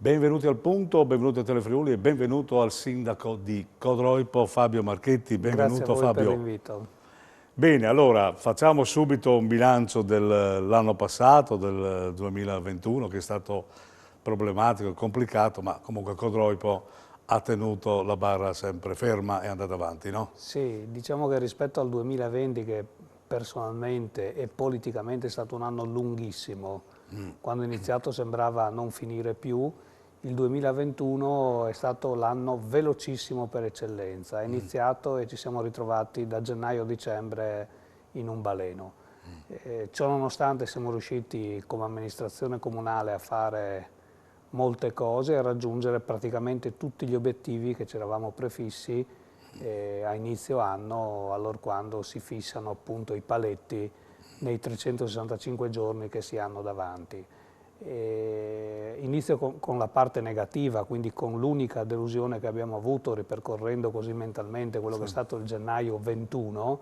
Benvenuti al punto, benvenuti a Telefriuli e benvenuto al sindaco di Codroipo, Fabio Marchetti. Grazie a Benvenuto voi per Fabio. l'invito. Bene, allora facciamo subito un bilancio dell'anno passato, del 2021, che è stato problematico e complicato, ma comunque Codroipo ha tenuto la barra sempre ferma e è andata avanti, no? Sì, diciamo che rispetto al 2020, che personalmente e politicamente è stato un anno lunghissimo, quando è iniziato sembrava non finire più, il 2021 è stato l'anno velocissimo per eccellenza. È iniziato e ci siamo ritrovati da gennaio a dicembre in un baleno. Ciò nonostante siamo riusciti come amministrazione comunale a fare molte cose e a raggiungere praticamente tutti gli obiettivi che ci eravamo prefissi a inizio anno, allorquando si fissano appunto i paletti nei 365 giorni che si hanno davanti. Inizio con la parte negativa, quindi con l'unica delusione che abbiamo avuto, ripercorrendo così mentalmente quello che è stato il gennaio 21,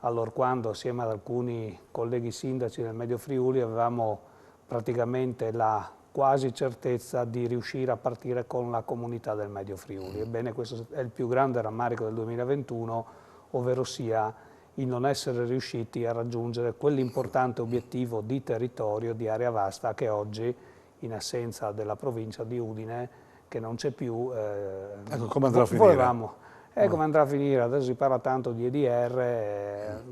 allorquando assieme ad alcuni colleghi sindaci del Medio Friuli avevamo praticamente la quasi certezza di riuscire a partire con la comunità del Medio Friuli. Ebbene, questo è il più grande rammarico del 2021, ovvero sia il non essere riusciti a raggiungere quell'importante obiettivo di territorio, di area vasta, che oggi, in assenza della provincia di Udine, che non c'è più, Ecco, come andrà a finire? volevamo. Come andrà a finire? Adesso si parla tanto di EDR,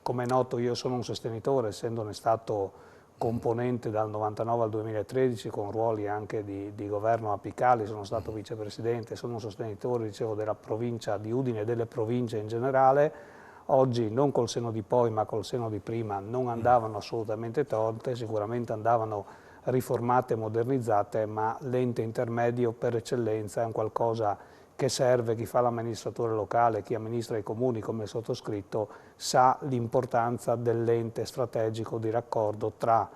come è noto io sono un sostenitore, essendone stato componente dal 99 al 2013 con ruoli anche di governo apicali, sono stato vicepresidente, sono un sostenitore, dicevo, della provincia di Udine e delle province in generale. Oggi, non col seno di poi ma col seno di prima, non andavano assolutamente tolte, sicuramente andavano riformate e modernizzate, ma l'ente intermedio per eccellenza è un qualcosa che serve. Chi fa l'amministratore locale, chi amministra i comuni come il sottoscritto, sa l'importanza dell'ente strategico di raccordo tra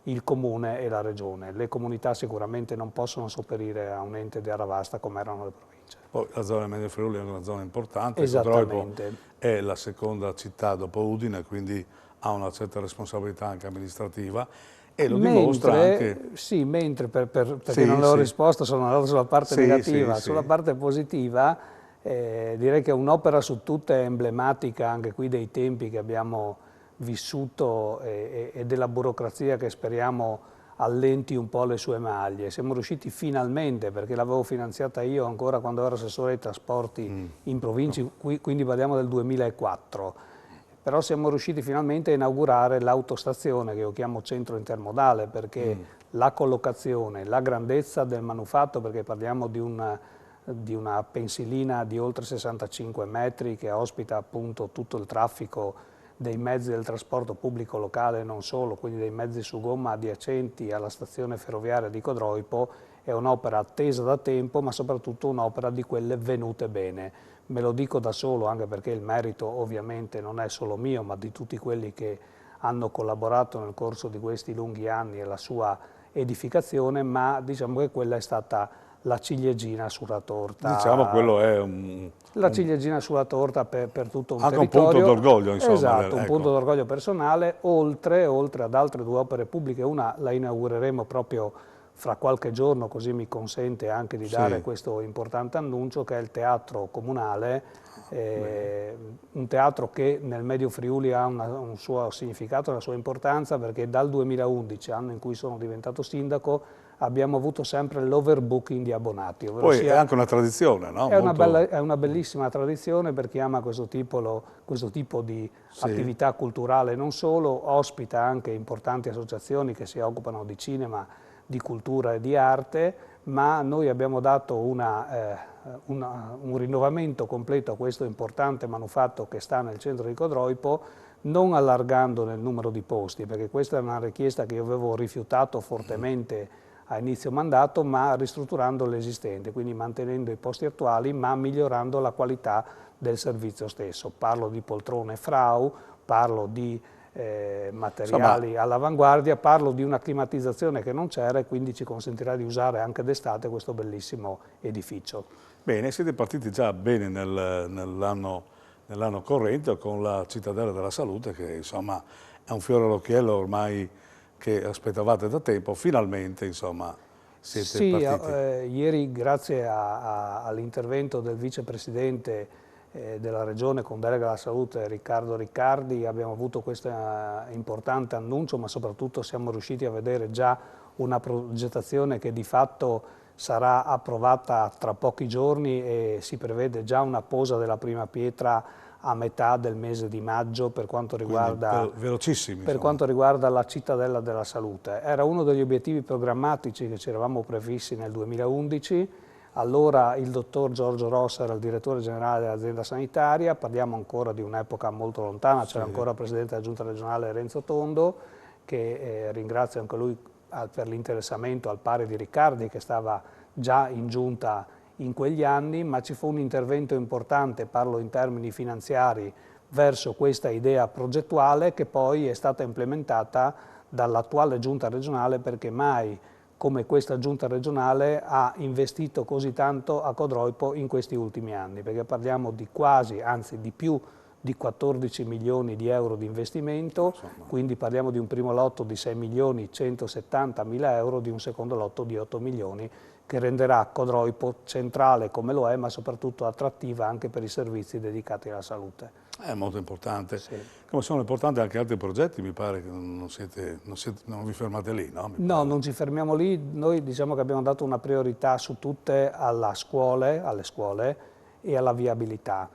il comune e la regione. Le comunità sicuramente non possono sopperire a un ente di area vasta come erano le province. Poi la zona del Medio Friuli è una zona importante, Codroipo Esattamente. è la seconda città dopo Udine, quindi ha una certa responsabilità anche amministrativa e lo dimostra anche... Sì, mentre perché Sì, non le ho sì, risposto, sono andato sulla parte sì, sì, negativa. sì. Sulla parte positiva direi che un'opera su tutte è emblematica anche qui dei tempi che abbiamo vissuto e della burocrazia che speriamo allenti un po' le sue maglie. Siamo riusciti finalmente, perché l'avevo finanziata io ancora quando ero assessore ai trasporti in provincia, quindi parliamo del 2004, però siamo riusciti finalmente a inaugurare l'autostazione che io chiamo centro intermodale, perché la collocazione, la grandezza del manufatto, perché parliamo di una pensilina di oltre 65 metri che ospita appunto tutto il traffico dei mezzi del trasporto pubblico locale e non solo, quindi dei mezzi su gomma adiacenti alla stazione ferroviaria di Codroipo, è un'opera attesa da tempo, ma soprattutto un'opera di quelle venute bene. Me lo dico da solo, anche perché il merito ovviamente non è solo mio, ma di tutti quelli che hanno collaborato nel corso di questi lunghi anni alla sua edificazione, ma diciamo che quella è stata la ciliegina sulla Diciamo torta. quello è La ciliegina sulla torta per tutto un anche un punto territorio. d'orgoglio, insomma, Esatto, un punto ecco. d'orgoglio personale, oltre ad altre due opere pubbliche. Una la inaugureremo proprio fra qualche giorno, così mi consente anche di dare Sì, questo importante annuncio, che è il Teatro Comunale, un teatro che nel Medio Friuli ha un suo significato, una sua importanza, perché dal 2011, anno in cui sono diventato sindaco, abbiamo avuto sempre l'overbooking di abbonati, ovvero poi è sia anche una tradizione, no? è una bellissima tradizione per chi ama questo tipo di Sì, attività culturale, non solo, ospita anche importanti associazioni che si occupano di cinema, di cultura e di arte, ma noi abbiamo dato un rinnovamento completo a questo importante manufatto che sta nel centro di Codroipo, non allargando nel numero di posti, perché questa è una richiesta che io avevo rifiutato fortemente a inizio mandato, ma ristrutturando l'esistente, quindi mantenendo i posti attuali, ma migliorando la qualità del servizio stesso. Parlo di poltrone Frau, parlo di insomma, materiali all'avanguardia, parlo di una climatizzazione che non c'era e quindi ci consentirà di usare anche d'estate questo bellissimo edificio. bene, siete partiti già bene nell'anno corrente con la Cittadella della Salute, che insomma è un fiore all'occhiello ormai che aspettavate da tempo, finalmente insomma siete Sì, partiti? ieri grazie all'intervento del vicepresidente della Regione con delega alla salute Riccardo Riccardi abbiamo avuto questo importante annuncio, ma soprattutto siamo riusciti a vedere già una progettazione che di fatto sarà approvata tra pochi giorni e si prevede già una posa della prima pietra a metà del mese di maggio per quanto Quindi riguarda, velocissimi, insomma. la cittadella della salute. Era uno degli obiettivi programmatici che ci eravamo prefissi nel 2011, allora il dottor Giorgio Rossa era il direttore generale dell'azienda sanitaria, parliamo ancora di un'epoca molto lontana, c'era ancora il presidente della giunta regionale Renzo Tondo, che ringrazio anche lui per l'interessamento al pari di Riccardi che stava già in giunta in quegli anni, ma ci fu un intervento importante, parlo in termini finanziari, verso questa idea progettuale che poi è stata implementata dall'attuale giunta regionale perché mai come questa giunta regionale ha investito così tanto a Codroipo in questi ultimi anni, perché parliamo di quasi, anzi di più di 14 milioni di euro di investimento, quindi parliamo di un primo lotto di 6 milioni 170 mila euro, di un secondo lotto di 8 milioni, che renderà Codroipo centrale come lo è, ma soprattutto attrattiva anche per i servizi dedicati alla salute. È molto importante. Sì. Come sono importanti anche altri progetti, mi pare che non vi fermate lì, no? No, non ci fermiamo lì, noi diciamo che abbiamo dato una priorità su tutte alle scuole e alla viabilità.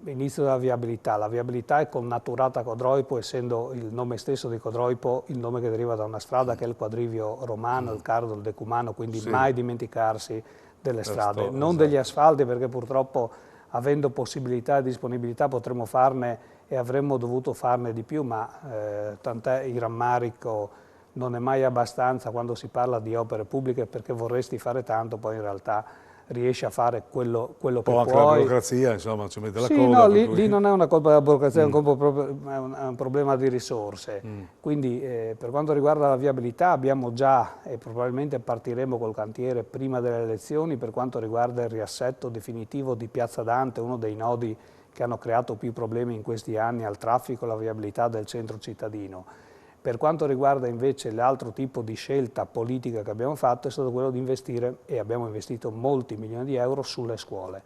Inizio dalla viabilità, la viabilità è connaturata a Codroipo, essendo il nome stesso di Codroipo il nome che deriva da una strada che è il quadrivio romano, il cardo, il decumano, quindi mai dimenticarsi delle strade, non degli asfalti perché purtroppo avendo possibilità e disponibilità potremmo farne e avremmo dovuto farne di più, ma tant'è il rammarico non è mai abbastanza quando si parla di opere pubbliche perché vorresti fare tanto, poi in realtà riesci a fare quello che puoi. Anche la burocrazia, insomma, ci mette la Sì, coda. no, lì non è una colpa della burocrazia, è un problema di risorse. Quindi per quanto riguarda la viabilità abbiamo già, e probabilmente partiremo col cantiere prima delle elezioni, per quanto riguarda il riassetto definitivo di Piazza Dante, uno dei nodi che hanno creato più problemi in questi anni al traffico e alla viabilità del centro cittadino. Per quanto riguarda invece l'altro tipo di scelta politica che abbiamo fatto è stato quello di investire, e abbiamo investito molti milioni di euro, sulle scuole.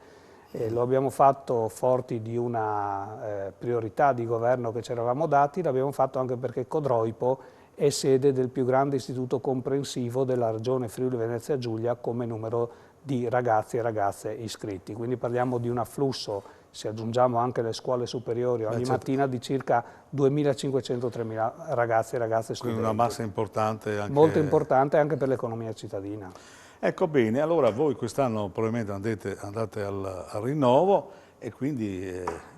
Lo abbiamo fatto forti di una priorità di governo che ci eravamo dati, l'abbiamo fatto anche perché Codroipo è sede del più grande istituto comprensivo della regione Friuli Venezia Giulia come numero di ragazzi e ragazze iscritti. Quindi parliamo di un afflusso, se aggiungiamo anche le scuole superiori ogni mattina, di circa 2.500-3.000 ragazzi e ragazze studenti. Quindi una massa importante anche... Molto importante anche per l'economia cittadina. Ecco bene, allora voi quest'anno probabilmente andate al rinnovo e quindi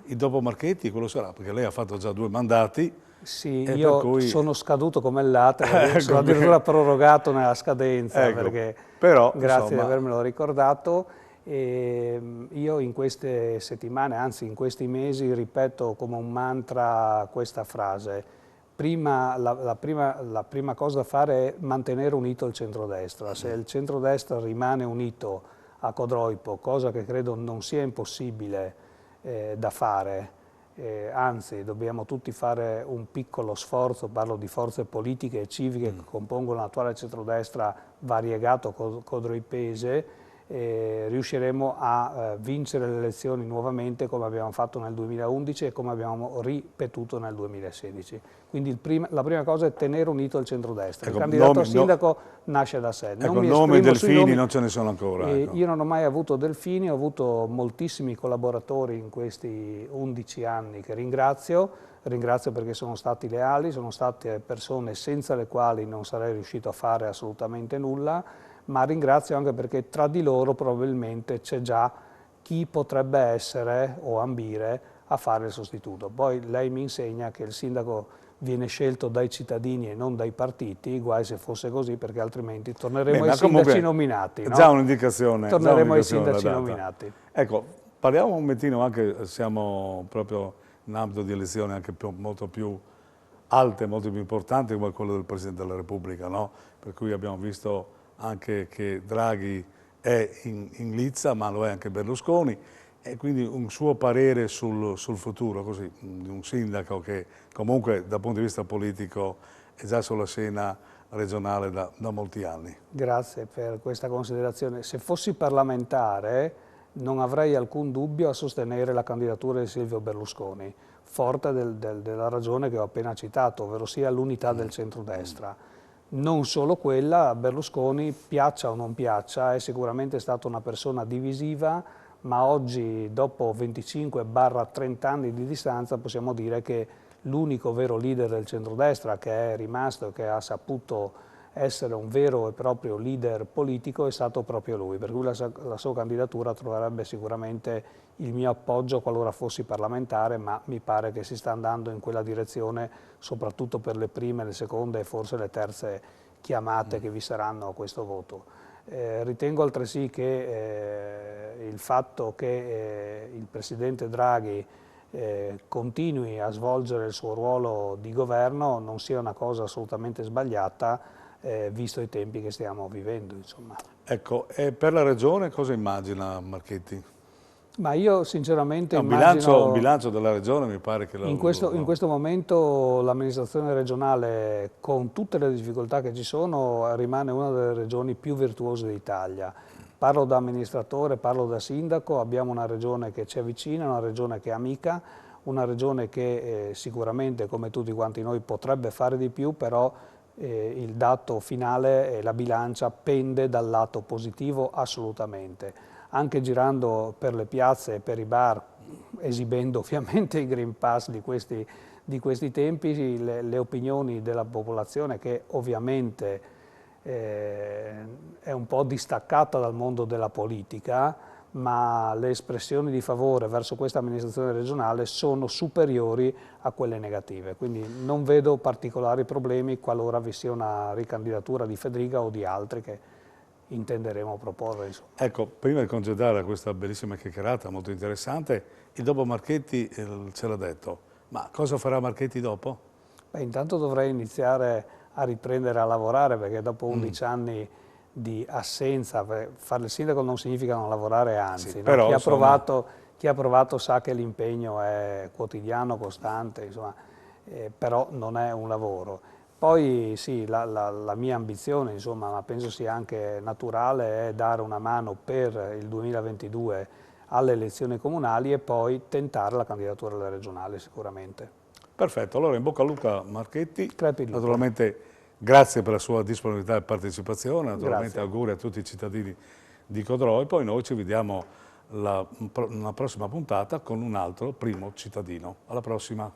il dopo Marchetti quello sarà, perché lei ha fatto già 2 mandati. Sì, io sono scaduto come il latte, sono Ecco, addirittura prorogato nella scadenza, ecco, perché però, grazie insomma, di avermelo ricordato. E io in queste settimane, anzi in questi mesi, ripeto come un mantra questa frase. La prima cosa da fare è mantenere unito il centrodestra. Se il centrodestra rimane unito a Codroipo, cosa che credo non sia impossibile da fare, anzi dobbiamo tutti fare un piccolo sforzo, parlo di forze politiche e civiche che compongono l'attuale centrodestra variegato codroipese, riusciremo a vincere le elezioni nuovamente come abbiamo fatto nel 2011 e come abbiamo ripetuto nel 2016. Quindi la prima cosa è tenere unito il centrodestra. Ecco, il candidato a sindaco nasce da sé. Ecco, nomi e delfini non ce ne sono ancora. Ecco. Io non ho mai avuto delfini, ho avuto moltissimi collaboratori in questi 11 anni che ringrazio perché sono stati leali, sono state persone senza le quali non sarei riuscito a fare assolutamente nulla, ma ringrazio anche perché tra di loro probabilmente c'è già chi potrebbe essere o ambire a fare il sostituto. Poi lei mi insegna che il sindaco viene scelto dai cittadini e non dai partiti, guai se fosse così perché altrimenti torneremo ai sindaci nominati. No? Già un'indicazione. Torneremo ai sindaci nominati. Ecco, parliamo un momentino anche, siamo proprio in ambito di elezioni anche molto più alte, molto più importanti come quello del Presidente della Repubblica, no? Per cui abbiamo visto anche che Draghi è in lizza, ma lo è anche Berlusconi, e quindi un suo parere sul futuro, così, di un sindaco che comunque dal punto di vista politico è già sulla scena regionale da molti anni. Grazie per questa considerazione. Se fossi parlamentare non avrei alcun dubbio a sostenere la candidatura di Silvio Berlusconi, forte della ragione che ho appena citato, ovvero sia l'unità del centrodestra. Non solo quella, Berlusconi, piaccia o non piaccia, è sicuramente stata una persona divisiva, ma oggi, dopo 25-30 anni di distanza, possiamo dire che l'unico vero leader del centrodestra che è rimasto e che ha saputo essere un vero e proprio leader politico è stato proprio lui, per cui la sua candidatura troverebbe sicuramente il mio appoggio qualora fossi parlamentare, ma mi pare che si sta andando in quella direzione soprattutto per le prime, le seconde e forse le terze chiamate che vi saranno a questo voto. Ritengo altresì che il fatto che il Presidente Draghi continui a svolgere il suo ruolo di governo non sia una cosa assolutamente sbagliata, visto i tempi che stiamo vivendo, insomma. Ecco, e per la Regione cosa immagina Marchetti? Ma io sinceramente Un immagino... bilancio della Regione mi pare che In questo momento l'amministrazione regionale, con tutte le difficoltà che ci sono, rimane una delle regioni più virtuose d'Italia. Parlo da amministratore, parlo da sindaco, abbiamo una regione che ci avvicina, una regione che è amica, una regione che sicuramente, come tutti quanti noi, potrebbe fare di più, però il dato finale e la bilancia pende dal lato positivo assolutamente. Anche girando per le piazze e per i bar, esibendo ovviamente i Green Pass di questi tempi, le opinioni della popolazione che ovviamente è un po' distaccata dal mondo della politica, ma le espressioni di favore verso questa amministrazione regionale sono superiori a quelle negative, quindi non vedo particolari problemi qualora vi sia una ricandidatura di Fedriga o di altri che intenderemo proporre. Insomma. Ecco, prima di concedere a questa bellissima chiacchierata molto interessante, il dopo Marchetti ce l'ha detto, ma cosa farà Marchetti dopo? Beh, intanto dovrei iniziare a riprendere a lavorare perché dopo 11 anni di assenza, fare il sindaco non significa non lavorare, anzi, Sì, no? però, Chi ha provato sa che l'impegno è quotidiano, costante, insomma, però non è un lavoro. Poi sì, la mia ambizione, insomma, ma penso sia anche naturale, è dare una mano per il 2022 alle elezioni comunali e poi tentare la candidatura alle regionali sicuramente. perfetto, allora in bocca al lupo Marchetti, Crepi il lupo. naturalmente grazie per la sua disponibilità e partecipazione, naturalmente Grazie. auguri a tutti i cittadini di Codro e poi noi ci vediamo una prossima puntata con un altro primo cittadino. Alla prossima!